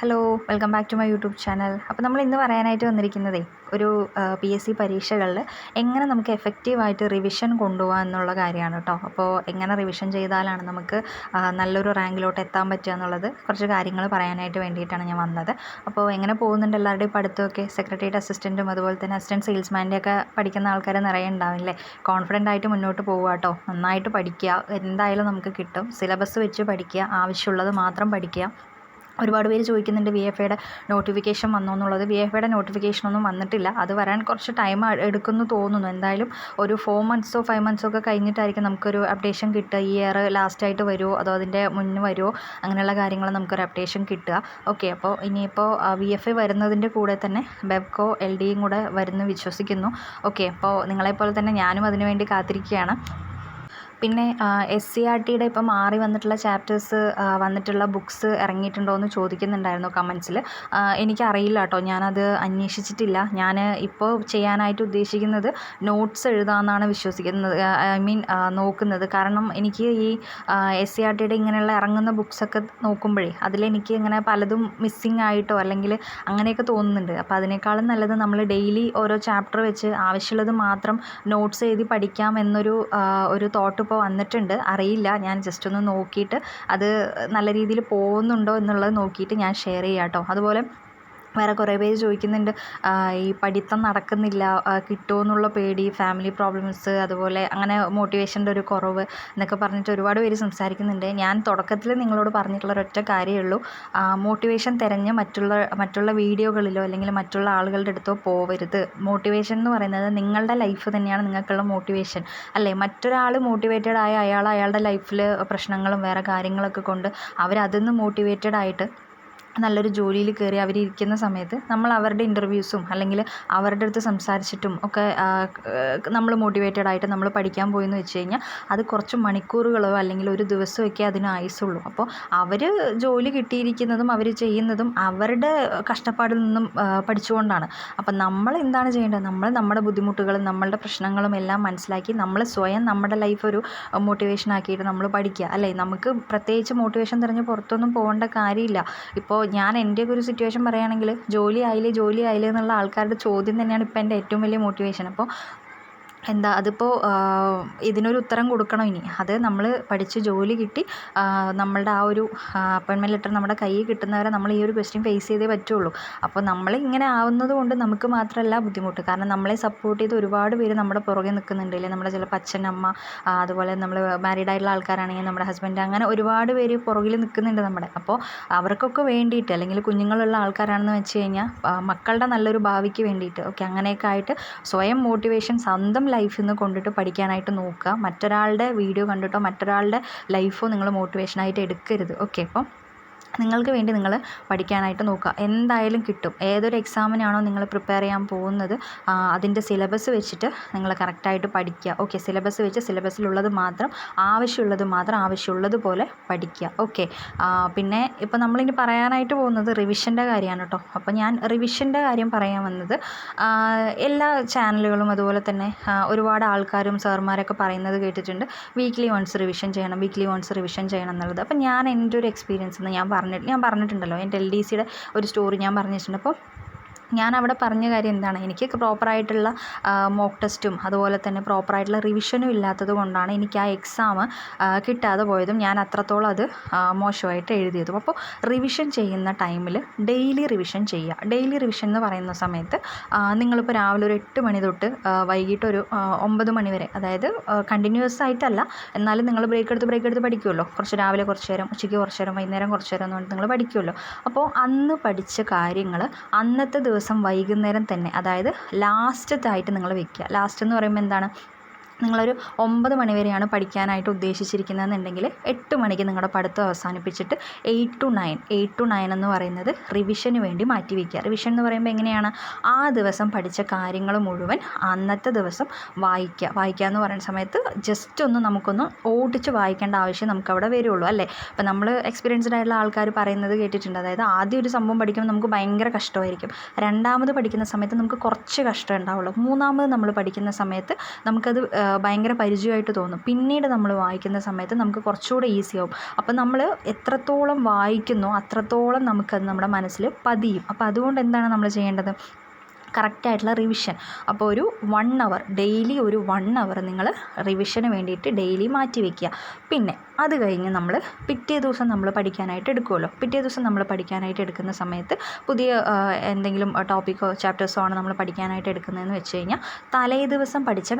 Hello, welcome back to my YouTube channel. അപ്പോൾ നമ്മൾ ഇന്ന് പറയാനായിട്ട് വന്നിരിക്കുന്നതേ ഒരു PSC പരീക്ഷകളിൽ എങ്ങനെ നമുക്ക് എഫക്റ്റീവായിട്ട് റിവിഷൻ കൊണ്ടുപോകാം എന്നുള്ള കാര്യമാണ് കേട്ടോ. അപ്പോൾ എങ്ങനെ റിവിഷൻ ചെയ്താലാണ് നമുക്ക് നല്ലൊരു റാങ്കിലോട്ട് എത്താൻ പറ്റുക എന്നുള്ളത് കുറച്ച് കാര്യങ്ങൾ പറയാനായിട്ട് വേണ്ടിയിട്ടാണ് ഞാൻ വന്നത്. അപ്പോൾ എങ്ങനെ പോകുന്നുണ്ട് എല്ലാവരുടെയും പഠിത്തമൊക്കെ? സെക്രട്ടേറിയറ്റ് അസിസ്റ്റൻറ്റും അതുപോലെ തന്നെ അസിസ്റ്റൻറ്റ് സെയിൽസ്മാൻ്റെ ഒക്കെ പഠിക്കുന്ന ആൾക്കാർ നിറയെ ഉണ്ടാവില്ലേ? കോൺഫിഡൻ്റ് ആയിട്ട് മുന്നോട്ട് പോവുക കേട്ടോ. നന്നായിട്ട് പഠിക്കുക, എന്തായാലും നമുക്ക് കിട്ടും. സിലബസ് വെച്ച് പഠിക്കുക, ആവശ്യമുള്ളത് മാത്രം പഠിക്കുക. ഒരുപാട് പേര് ചോദിക്കുന്നുണ്ട് VFAയുടെ നോട്ടിഫിക്കേഷൻ വന്നോ എന്നുള്ളത്. VFAയുടെ നോട്ടിഫിക്കേഷനൊന്നും വന്നിട്ടില്ല. അത് വരാൻ കുറച്ച് ടൈം എടുക്കുമെന്ന് തോന്നുന്നു. എന്തായാലും ഒരു 4 മന്ത്സോ 5 മന്ത്സോ ഒക്കെ കഴിഞ്ഞിട്ടായിരിക്കും നമുക്കൊരു അപ്ഡേഷൻ കിട്ടുക. ഈ ഇയർ ലാസ്റ്റായിട്ട് വരുമോ അതോ അതിൻ്റെ മുന്നേ വരുമോ, അങ്ങനെയുള്ള കാര്യങ്ങൾ നമുക്കൊരു അപ്ഡേഷൻ കിട്ടുക. ഓക്കെ, അപ്പോൾ ഇനിയിപ്പോൾ VFA വരുന്നതിൻ്റെ കൂടെ തന്നെ ബെവ്കോ LDയും കൂടെ വരുന്നു വിശ്വസിക്കുന്നു. ഓക്കെ, അപ്പോൾ നിങ്ങളെപ്പോലെ തന്നെ ഞാനും അതിനു വേണ്ടി കാത്തിരിക്കുകയാണ്. പിന്നെ SCERTയുടെ ഇപ്പോൾ മാറി വന്നിട്ടുള്ള ചാപ്റ്റേഴ്സ് വന്നിട്ടുള്ള ബുക്സ് ഇറങ്ങിയിട്ടുണ്ടോ എന്ന് ചോദിക്കുന്നുണ്ടായിരുന്നു കമൻസിൽ. എനിക്കറിയില്ല കേട്ടോ, ഞാനത് അന്വേഷിച്ചിട്ടില്ല. ഞാൻ ഇപ്പോൾ ചെയ്യാനായിട്ട് ഉദ്ദേശിക്കുന്നത് നോട്ട്സ് എഴുതാമെന്നാണ് വിശ്വസിക്കുന്നത്, നോക്കുന്നത്. കാരണം എനിക്ക് ഈ SCERTയുടെ ഇങ്ങനെയുള്ള ഇറങ്ങുന്ന ബുക്സൊക്കെ നോക്കുമ്പോഴേ അതിലെനിക്ക് ഇങ്ങനെ പലതും മിസ്സിങ് ആയിട്ടോ അല്ലെങ്കിൽ അങ്ങനെയൊക്കെ തോന്നുന്നുണ്ട്. അപ്പോൾ അതിനേക്കാളും നല്ലത് നമ്മൾ ഡെയിലി ഓരോ ചാപ്റ്റർ വെച്ച് ആവശ്യമുള്ളത് മാത്രം നോട്ട്സ് എഴുതി പഠിക്കാം എന്നൊരു തോട്ട് ഇപ്പോൾ വന്നിട്ടുണ്ട്. അറിയില്ല, ഞാൻ ജസ്റ്റ് ഒന്ന് നോക്കിയിട്ട് അത് നല്ല രീതിയിൽ പോകുന്നുണ്ടോ എന്നുള്ളത് നോക്കിയിട്ട് ഞാൻ ഷെയർ ചെയ്യാം കേട്ടോ. അതുപോലെ വേറെ കുറേ പേര് ചോദിക്കുന്നുണ്ട്, ഈ പഠിത്തം നടക്കുന്നില്ല, കിട്ടുമോ എന്നുള്ള പേടി, ഫാമിലി പ്രോബ്ലംസ്, അതുപോലെ അങ്ങനെ മോട്ടിവേഷൻ്റെ ഒരു കുറവ് എന്നൊക്കെ പറഞ്ഞിട്ട് ഒരുപാട് പേര് സംസാരിക്കുന്നുണ്ട്. ഞാൻ തുടക്കത്തിൽ നിങ്ങളോട് പറഞ്ഞിട്ടുള്ള ഒരൊറ്റ കാര്യമേ ഉള്ളൂ, മോട്ടിവേഷൻ തിരഞ്ഞ് മറ്റുള്ള വീഡിയോകളിലോ അല്ലെങ്കിൽ മറ്റുള്ള ആളുകളുടെ അടുത്തോ പോവരുത്. മോട്ടിവേഷൻ എന്ന് പറയുന്നത് നിങ്ങളുടെ ലൈഫ് തന്നെയാണ് നിങ്ങൾക്കുള്ള മോട്ടിവേഷൻ, അല്ലേ? മറ്റൊരാൾ മോട്ടിവേറ്റഡ് ആയ അയാളുടെ ലൈഫിൽ പ്രശ്നങ്ങളും വേറെ കാര്യങ്ങളൊക്കെ കൊണ്ട് അവരതിൽ നിന്ന് മോട്ടിവേറ്റഡ് ആയിട്ട് നല്ലൊരു ജോലിയിൽ കയറി അവരിയ്ക്കുന്ന സമയത്ത് നമ്മൾ അവരുടെ ഇൻ്റർവ്യൂസും അല്ലെങ്കിൽ അവരുടെ അടുത്ത് സംസാരിച്ചിട്ടും ഒക്കെ നമ്മൾ മോട്ടിവേറ്റഡ് ആയിട്ട് നമ്മൾ പഠിക്കാൻ പോയെന്ന് വെച്ച് കഴിഞ്ഞാൽ അത് കുറച്ച് മണിക്കൂറുകളോ അല്ലെങ്കിൽ ഒരു ദിവസമൊക്കെ അതിന് ആയുസുള്ളൂ. അപ്പോൾ അവർ ജോലി കിട്ടിയിരിക്കുന്നതും അവർ ചെയ്യുന്നതും അവരുടെ കഷ്ടപ്പാടിൽ നിന്നും പഠിച്ചുകൊണ്ടാണ്. അപ്പം നമ്മൾ എന്താണ് ചെയ്യേണ്ടത്? നമ്മൾ നമ്മുടെ ബുദ്ധിമുട്ടുകളും നമ്മളുടെ പ്രശ്നങ്ങളും എല്ലാം മനസ്സിലാക്കി നമ്മൾ സ്വയം നമ്മുടെ ലൈഫ് ഒരു മോട്ടിവേഷൻ ആക്കിയിട്ട് നമ്മൾ പഠിക്കുക, അല്ലേ? നമുക്ക് പ്രത്യേകിച്ച് മോട്ടിവേഷൻ തിരഞ്ഞ് പുറത്തൊന്നും പോകേണ്ട കാര്യമില്ല. ഇപ്പോൾ ഞാൻ എൻ്റെയൊക്കെ ഒരു സിറ്റുവേഷൻ പറയുകയാണെങ്കിൽ ജോലി ആയില്ലേ എന്നുള്ള ആൾക്കാരുടെ ചോദ്യം തന്നെയാണ് ഇപ്പോൾ എൻ്റെ ഏറ്റവും വലിയ മോട്ടിവേഷൻ. അപ്പോൾ അതിപ്പോൾ ഇതിനൊരു ഉത്തരം കൊടുക്കണം ഇനി. അത് നമ്മൾ പഠിച്ച് ജോലി കിട്ടി നമ്മളുടെ ആ ഒരു അപ്പോയിൻമെൻറ്റ് ലെറ്റർ നമ്മുടെ കയ്യിൽ കിട്ടുന്നവരെ നമ്മൾ ഈ ഒരു ക്വസ്റ്റ്യൻ ഫേസ് ചെയ്തേ പറ്റുള്ളൂ. അപ്പോൾ നമ്മൾ ഇങ്ങനെ ആവുന്നത് കൊണ്ട് നമുക്ക് മാത്രമല്ല ബുദ്ധിമുട്ട്, കാരണം നമ്മളെ സപ്പോർട്ട് ചെയ്ത് ഒരുപാട് പേര് നമ്മുടെ പുറകെ നിൽക്കുന്നുണ്ട്, അല്ലേ? നമ്മുടെ ചിലപ്പോൾ അച്ഛൻ, അമ്മ, അതുപോലെ നമ്മൾ മാരീഡ് ആയിട്ടുള്ള ആൾക്കാരാണെങ്കിൽ നമ്മുടെ ഹസ്ബൻഡ്, അങ്ങനെ ഒരുപാട് പേര് പുറകിൽ നിൽക്കുന്നുണ്ട് നമ്മുടെ. അപ്പോൾ അവർക്കൊക്കെ വേണ്ടിയിട്ട്, അല്ലെങ്കിൽ കുഞ്ഞുങ്ങളുള്ള ആൾക്കാരാണെന്ന് വെച്ച് കഴിഞ്ഞാൽ മക്കളുടെ നല്ലൊരു ഭാവിക്ക് വേണ്ടിയിട്ട്, ഓക്കെ, അങ്ങനെയൊക്കെ ആയിട്ട് സ്വയം മോട്ടിവേഷൻ സ്വന്തം ലൈഫിൽ നിന്ന് കൊണ്ടിട്ട് പഠിക്കാനായിട്ട് നോക്കുക. മറ്റൊരാളുടെ വീഡിയോ കണ്ടിട്ടോ മറ്റൊരാളുടെ ലൈഫോ നിങ്ങൾ മോട്ടിവേഷനായിട്ട് എടുക്കരുത്. ഓക്കെ, അപ്പം നിങ്ങൾക്ക് വേണ്ടി നിങ്ങൾ പഠിക്കാനായിട്ട് നോക്കുക. എന്തായാലും കിട്ടും. ഏതൊരു എക്സാമിനാണോ നിങ്ങൾ പ്രിപ്പയർ ചെയ്യാൻ പോകുന്നത് അതിൻ്റെ സിലബസ് വെച്ചിട്ട് നിങ്ങൾ കറക്റ്റായിട്ട് പഠിക്കുക. ഓക്കെ, സിലബസ് വെച്ച് സിലബസിലുള്ളത് മാത്രം ആവശ്യമുള്ളതുപോലെ പഠിക്കുക. ഓക്കെ, പിന്നെ ഇപ്പോൾ നമ്മളിനി പറയാനായിട്ട് പോകുന്നത് റിവിഷൻ്റെ കാര്യമാണ് കേട്ടോ. അപ്പോൾ ഞാൻ റിവിഷൻ്റെ കാര്യം പറയാൻ വന്നത്, എല്ലാ ചാനലുകളും അതുപോലെ തന്നെ ഒരുപാട് ആൾക്കാരും സാറുമാരൊക്കെ പറയുന്നത് കേട്ടിട്ടുണ്ട്, വീക്ക്ലി വൺസ് റിവിഷൻ ചെയ്യണം എന്നുള്ളത്. അപ്പോൾ ഞാൻ എൻ്റെ ഒരു എക്സ്പീരിയൻസ് ഞാൻ പറഞ്ഞിട്ടുണ്ടല്ലോ, എൻ്റെ LDCയുടെ ഒരു സ്റ്റോറി ഞാൻ പറഞ്ഞിട്ടുണ്ട്. അപ്പോൾ ഞാൻ അവിടെ പറഞ്ഞ കാര്യം എന്താണ്, എനിക്ക് പ്രോപ്പറായിട്ടുള്ള മോക്ക് ടെസ്റ്റും അതുപോലെ തന്നെ പ്രോപ്പറായിട്ടുള്ള റിവിഷനും ഇല്ലാത്തത് കൊണ്ടാണ് എനിക്ക് ആ എക്സാം കിട്ടാതെ പോയതും ഞാൻ അത്രത്തോളം അത് മോശമായിട്ട് എഴുതിയതും. അപ്പോൾ റിവിഷൻ ചെയ്യുന്ന ടൈമിൽ ഡെയിലി റിവിഷൻ ചെയ്യുക. ഡെയിലി റിവിഷൻ എന്ന് പറയുന്ന സമയത്ത് നിങ്ങളിപ്പോൾ രാവിലെ ഒരു 8 മണി തൊട്ട് വൈകിട്ട് ഒരു 9 മണി വരെ, അതായത് കണ്ടിന്യൂസ് ആയിട്ടല്ല, എന്നാലും നിങ്ങൾ ബ്രേക്ക് എടുത്ത് പഠിക്കുമല്ലോ. കുറച്ച് രാവിലെ കുറച്ച് നേരം, ഉച്ചയ്ക്ക് കുറച്ച് നേരം, വൈകുന്നേരം കുറച്ച് നേരം എന്ന് പറഞ്ഞിട്ട് നിങ്ങൾ പഠിക്കുമല്ലോ. അപ്പോൾ അന്ന് പഠിച്ച കാര്യങ്ങൾ അന്നത്തെ ദിവസം വൈകുന്നേരം തന്നെ, അതായത് ലാസ്റ്റത്തായിട്ട് നിങ്ങൾ വെക്കുക. ലാസ്റ്റ് എന്ന് പറയുമ്പോൾ എന്താണ്, നിങ്ങളൊരു 9 മണി വരെയാണ് പഠിക്കാനായിട്ട് ഉദ്ദേശിച്ചിരിക്കുന്നതെന്നുണ്ടെങ്കിൽ 8 മണിക്ക് നിങ്ങളുടെ പഠിത്തം അവസാനിപ്പിച്ചിട്ട് 8 to 9 എന്ന് പറയുന്നത് റിവിഷന് വേണ്ടി മാറ്റി വയ്ക്കുക. റിവിഷൻ എന്ന് പറയുമ്പോൾ എങ്ങനെയാണ്, ആ ദിവസം പഠിച്ച കാര്യങ്ങൾ മുഴുവൻ അന്നത്തെ ദിവസം വായിക്കുക എന്ന് പറയുന്ന സമയത്ത് ജസ്റ്റ് നമുക്കൊന്ന് ഓടിച്ച് വായിക്കേണ്ട ആവശ്യം നമുക്കവിടെ വരുള്ളൂ, അല്ലേ? അപ്പോൾ നമ്മൾ എക്സ്പീരിയൻസ്ഡ് ആയിട്ടുള്ള ആൾക്കാർ പറയുന്നത് കേട്ടിട്ടുണ്ട്, അതായത് ആദ്യം ഒരു സംഭവം പഠിക്കുമ്പോൾ നമുക്ക് ഭയങ്കര കഷ്ടമായിരിക്കും, രണ്ടാമത് പഠിക്കുന്ന സമയത്ത് നമുക്ക് കുറച്ച് കഷ്ടം ഉണ്ടാവുള്ളൂ, മൂന്നാമത് നമ്മൾ പഠിക്കുന്ന സമയത്ത് നമുക്കത് ഭയങ്കര പരിചയമായിട്ട് തോന്നും. പിന്നീട് നമ്മൾ വായിക്കുന്ന സമയത്ത് നമുക്ക് കുറച്ചുകൂടെ ഈസിയാവും. അപ്പോൾ നമ്മൾ എത്രത്തോളം വായിക്കുന്നോ അത്രത്തോളം നമുക്കത് നമ്മുടെ മനസ്സിൽ പതിയും. അപ്പോൾ അതുകൊണ്ട് എന്താണ് നമ്മൾ ചെയ്യേണ്ടത്? കറക്റ്റായിട്ടുള്ള റിവിഷൻ. അപ്പോൾ ഒരു 1 അവർ ഡെയിലി ഒരു 1 അവർ നിങ്ങൾ റിവിഷന് വേണ്ടിയിട്ട് ഡെയിലി മാറ്റി വയ്ക്കുക. പിന്നെ അത് കഴിഞ്ഞ് നമ്മൾ പിറ്റേ ദിവസം നമ്മൾ പഠിക്കാനായിട്ട് എടുക്കുമല്ലോ. പിറ്റേ ദിവസം നമ്മൾ പഠിക്കാനായിട്ട് എടുക്കുന്ന സമയത്ത് പുതിയ എന്തെങ്കിലും ടോപ്പിക്കോ ചാപ്റ്റേഴ്സോ ആണ് നമ്മൾ പഠിക്കാനായിട്ട് എടുക്കുന്നതെന്ന് വെച്ച് കഴിഞ്ഞാൽ തലേ ദിവസം പഠിച്ച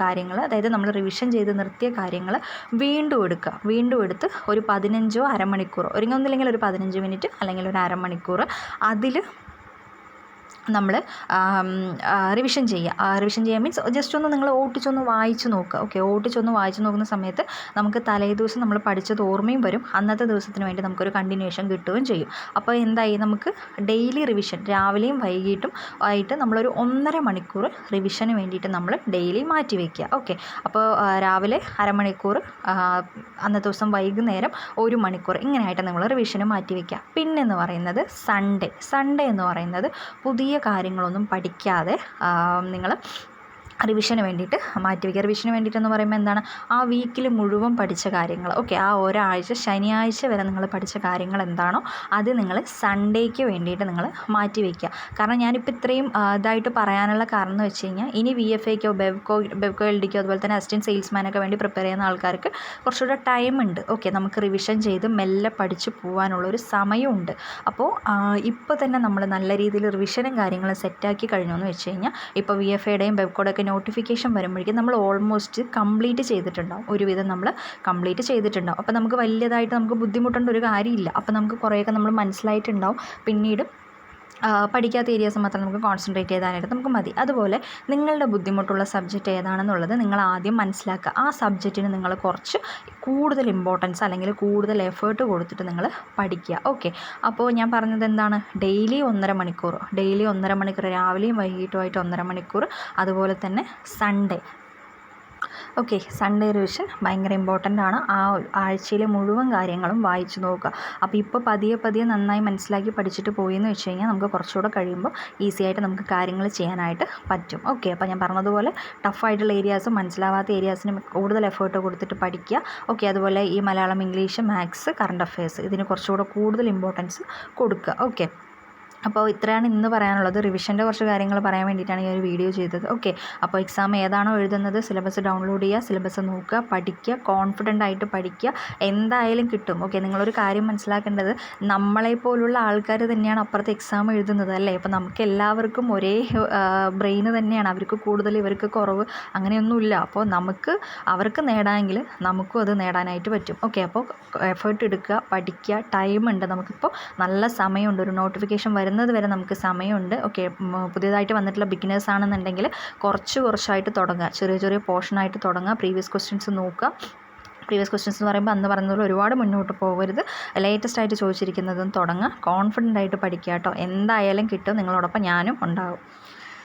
കാര്യങ്ങൾ അതായത് നമ്മൾ റിവിഷൻ ചെയ്ത് നിർത്തിയ കാര്യങ്ങൾ വീണ്ടും എടുക്കുക. വീണ്ടും എടുത്ത് ഒരു 15 അരമണിക്കൂറോ ഒന്നുമില്ലെങ്കിൽ ഒരു 15 മിനിറ്റ് അല്ലെങ്കിൽ ഒരു അരമണിക്കൂർ അതിൽ നമ്മൾ റിവിഷൻ ചെയ്യുക. റിവിഷൻ ചെയ്യുക മീൻസ് ജസ്റ്റ് ഒന്ന് നിങ്ങൾ ഓട്ടിച്ചൊന്ന് വായിച്ച് നോക്കുക. ഓക്കെ, ഓട്ടിച്ചൊന്ന് വായിച്ച് നോക്കുന്ന സമയത്ത് നമുക്ക് തലേ ദിവസം നമ്മൾ പഠിച്ചത് ഓർമ്മയും വരും. അന്നത്തെ ദിവസത്തിന് വേണ്ടി നമുക്കൊരു കണ്ടിന്യൂഷൻ കിട്ടുകയും ചെയ്യും. അപ്പോൾ എന്തായി, നമുക്ക് ഡെയിലി റിവിഷൻ രാവിലെയും വൈകിട്ടും ആയിട്ട് നമ്മളൊരു 1.5 മണിക്കൂർ റിവിഷന് വേണ്ടിയിട്ട് നമ്മൾ ഡെയിലി മാറ്റി വയ്ക്കുക. ഓക്കെ, അപ്പോൾ രാവിലെ അരമണിക്കൂർ, അന്നത്തെ ദിവസം വൈകുന്നേരം 1 മണിക്കൂർ, ഇങ്ങനെയായിട്ട് നമ്മൾ റിവിഷന് മാറ്റി വയ്ക്കുക. പിന്നെന്ന് പറയുന്നത് സൺഡേ എന്ന് പറയുന്നത് പുതിയ കാര്യങ്ങളൊന്നും പഠിക്കാതെ നിങ്ങൾ റിവിഷന് വേണ്ടിയിട്ട് മാറ്റി വയ്ക്കുക. റിവിഷന് വേണ്ടിയിട്ടെന്ന് പറയുമ്പോൾ എന്താണ്, ആ വീക്കിൽ മുഴുവൻ പഠിച്ച കാര്യങ്ങൾ, ഓക്കെ, ആ ഒരാഴ്ച ശനിയാഴ്ച വരെ നിങ്ങൾ പഠിച്ച കാര്യങ്ങൾ എന്താണോ അത് നിങ്ങൾ സൺഡേക്ക് വേണ്ടിയിട്ട് നിങ്ങൾ മാറ്റി വയ്ക്കുക. കാരണം ഞാനിപ്പോൾ ഇത്രയും ഇതായിട്ട് പറയാനുള്ള കാരണം എന്ന് വെച്ച് കഴിഞ്ഞാൽ ഇനി VFAക്കോ ബെവ്കോ LDക്കോ അതുപോലെ തന്നെ അസിസ്റ്റൻറ്റ് സെയിൽസ്മാനൊക്കെ വേണ്ടി പ്രിപ്പയർ ചെയ്യുന്ന ആൾക്കാർക്ക് കുറച്ചുകൂടെ ടൈമുണ്ട്. ഓക്കെ, നമുക്ക് റിവിഷൻ ചെയ്ത് മെല്ലെ പഠിച്ച് പോകാനുള്ളൊരു സമയമുണ്ട്. അപ്പോൾ ഇപ്പോൾ തന്നെ നമ്മൾ നല്ല രീതിയിൽ റിവിഷനും കാര്യങ്ങളും സെറ്റാക്കി കഴിഞ്ഞു എന്ന് വെച്ച് കഴിഞ്ഞാൽ ഇപ്പോൾ VFAയുടെയും ബെവ്കോയുടെയൊക്കെ നോട്ടിഫിക്കേഷൻ വരുമ്പോഴേക്കും നമ്മൾ ഓൾമോസ്റ്റ് കംപ്ലീറ്റ് ചെയ്തിട്ടുണ്ടാവും. ഒരുവിധം നമ്മൾ കംപ്ലീറ്റ് ചെയ്തിട്ടുണ്ടാവും. അപ്പോൾ നമുക്ക് വലിയതായിട്ട് നമുക്ക് ബുദ്ധിമുട്ടേണ്ട ഒരു കാര്യമില്ല. അപ്പോൾ നമുക്ക് കുറേയൊക്കെ നമ്മൾ മനസ്സിലായിട്ടുണ്ടാവും. പിന്നീട് പഠിക്കാത്ത ഏരിയാസ് മാത്രം നമുക്ക് കോൺസെൻട്രേറ്റ് ചെയ്താനായിട്ട് നമുക്ക് മതി. അതുപോലെ നിങ്ങളുടെ ബുദ്ധിമുട്ടുള്ള സബ്ജക്റ്റ് ഏതാണെന്നുള്ളത് നിങ്ങൾ ആദ്യം മനസ്സിലാക്കുക. ആ സബ്ജക്റ്റിന് നിങ്ങൾ കുറച്ച് കൂടുതൽ ഇമ്പോർട്ടൻസ് അല്ലെങ്കിൽ കൂടുതൽ എഫേർട്ട് കൊടുത്തിട്ട് നിങ്ങൾ പഠിക്കുക. ഓക്കെ, അപ്പോൾ ഞാൻ പറഞ്ഞത് എന്താണ്, ഡെയിലി 1.5 മണിക്കൂർ രാവിലെയും വൈകിട്ടുമായിട്ട് 1.5 മണിക്കൂർ. അതുപോലെ തന്നെ ഓക്കെ, സൺഡേ റിവിഷൻ ഭയങ്കര ഇമ്പോർട്ടൻ്റ് ആണ്. ആ ആഴ്ചയിലെ മുഴുവൻ കാര്യങ്ങളും വായിച്ചു നോക്കുക. അപ്പോൾ ഇപ്പോൾ പതിയെ നന്നായി മനസ്സിലാക്കി പഠിച്ചിട്ട് പോയെന്ന് വെച്ച് കഴിഞ്ഞാൽ നമുക്ക് കുറച്ചുകൂടെ കഴിയുമ്പോൾ ഈസി ആയിട്ട് നമുക്ക് കാര്യങ്ങൾ ചെയ്യാനായിട്ട് പറ്റും. ഓക്കെ, അപ്പോൾ ഞാൻ പറഞ്ഞതുപോലെ ടഫായിട്ടുള്ള ഏരിയാസും മനസ്സിലാവാത്ത ഏരിയാസിനും കൂടുതൽ എഫേർട്ട് കൊടുത്തിട്ട് പഠിക്കുക. ഓക്കെ, അതുപോലെ ഈ Malayalam, English, maths, current affairs ഇതിന് കുറച്ചുകൂടെ കൂടുതൽ ഇമ്പോർട്ടൻസ് കൊടുക്കുക. ഓക്കെ, അപ്പോൾ ഇത്രയാണ് ഇന്ന് പറയാനുള്ളത്. റിവിഷൻ്റെ കുറച്ച് കാര്യങ്ങൾ പറയാൻ വേണ്ടിയിട്ടാണ് ഈ ഒരു വീഡിയോ ചെയ്തത്. ഓക്കെ, അപ്പോൾ എക്സാം ഏതാണോ എഴുതുന്നത് സിലബസ് ഡൗൺലോഡ് ചെയ്യുക, സിലബസ് നോക്കുക, പഠിക്കുക, കോൺഫിഡൻ്റ് ആയിട്ട് പഠിക്കുക, എന്തായാലും കിട്ടും. ഓക്കെ, നിങ്ങളൊരു കാര്യം മനസ്സിലാക്കേണ്ടത്, നമ്മളെപ്പോലുള്ള ആൾക്കാർ തന്നെയാണ് അപ്പുറത്ത് എക്സാം എഴുതുന്നത് അല്ലേ. അപ്പോൾ നമുക്ക് എല്ലാവർക്കും ഒരേ ബ്രെയിന് തന്നെയാണ്. അവർക്ക് കൂടുതൽ, ഇവർക്ക് കുറവ്, അങ്ങനെയൊന്നുമില്ല. അപ്പോൾ അവർക്ക് നേടാമെങ്കിൽ നമുക്കും അത് നേടാനായിട്ട് പറ്റും. ഓക്കെ, അപ്പോൾ എഫേർട്ട് എടുക്കുക, പഠിക്കുക, ടൈമുണ്ട്. നമുക്കിപ്പോൾ നല്ല സമയമുണ്ട്. ഒരു നോട്ടിഫിക്കേഷൻ വരുന്നത് വരെ നമുക്ക് സമയമുണ്ട്. ഓക്കെ, പുതിയതായിട്ട് വന്നിട്ടുള്ള ബിഗിനേഴ്സ് ആണെന്നുണ്ടെങ്കിൽ കുറച്ചായിട്ട് തുടങ്ങുക. ചെറിയ പോർഷനായിട്ട് തുടങ്ങുക. പ്രീവിയസ് ക്വസ്റ്റ്യൻസ് നോക്കുക. പ്രീവിയസ് ക്വസ്റ്റ്യൻസ് എന്ന് പറയുമ്പോൾ അന്ന് പറഞ്ഞതുപോലെ ഒരുപാട് മുന്നോട്ട് പോകരുത്. ലേറ്റസ്റ്റ് ആയിട്ട് ചോദിച്ചിരിക്കുന്നതും തുടങ്ങുക. കോൺഫിഡൻ്റ് ആയിട്ട് പഠിക്കുക കേട്ടോ. എന്തായാലും കിട്ടും. നിങ്ങളോടൊപ്പം ഞാനും ഉണ്ടാകും.